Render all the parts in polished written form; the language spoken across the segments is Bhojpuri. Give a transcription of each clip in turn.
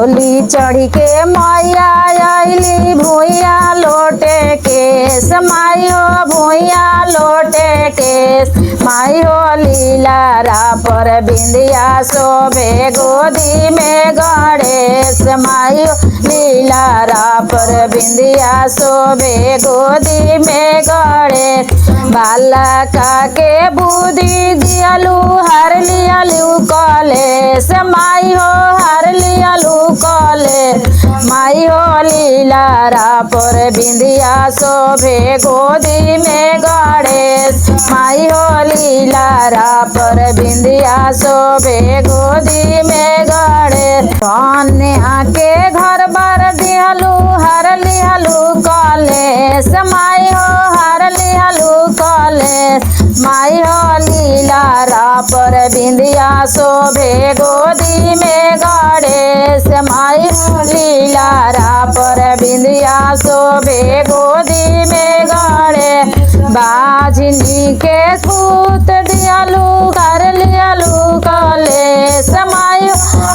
डोली चढ़ी के मैया आइली भूइया लोटे केस माई हो भूइया लोटे केस माई हो लीलारा पर बिंदिया शोभे गोदी में गणेश माई हो लीलारा पर बिंदिया शोभे गोदी में गणेश बालका के बुद्धि दियालु हर लियालु कलेश माई हो हर लियालु कलेश माई हो लीलारा पर बिंदिया शोभे गोदी में गणेश माई हो लीलारा पर बिंदिया शोभे गोदी में गणेश कन्या के घर बार दियालु हर लियालु कलेश माई हो हर लियालु कलेश माई हो लीलारा पर बिंदिया शोभे गोदी में गणेश माई हो लीलारा पर बिंदिया शोभे गोदी में गणेश बाझनी के पूत दियालु कर लियालु कलेश माई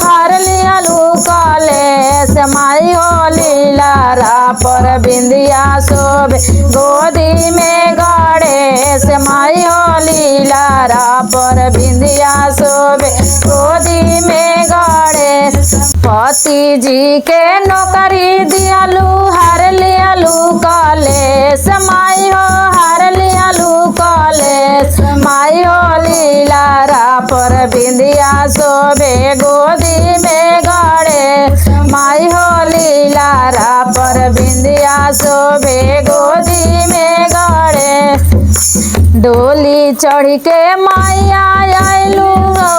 हर लियालु कलेश माई हो लीलारा पर बिंदिया शोभे गोदी में गणेश माई हो लीलारा पर बिंदिया शोभे गोदी में गणेश पति जी के नौकरी दियालु हर लियालु कलेश माई हो हर लियालु कलेश माई हो लीलारा पर बिंदिया शोभे गोदी में गणेश माई हो लीलारा पर बिंदिया शोभे गोदी में गणेश डोली चढ़ के मैया आइलू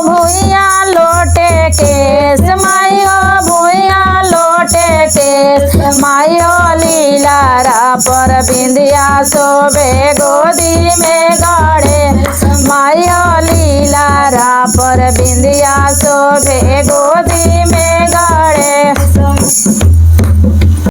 भूइया लोटे केस माई हो भूइया लोटे केस माई हो लीलारा पर बिंदिया शोभे गोदी में गणेश माई हो लीलारा पर बिंदिया शोभे गोदी में गणेश।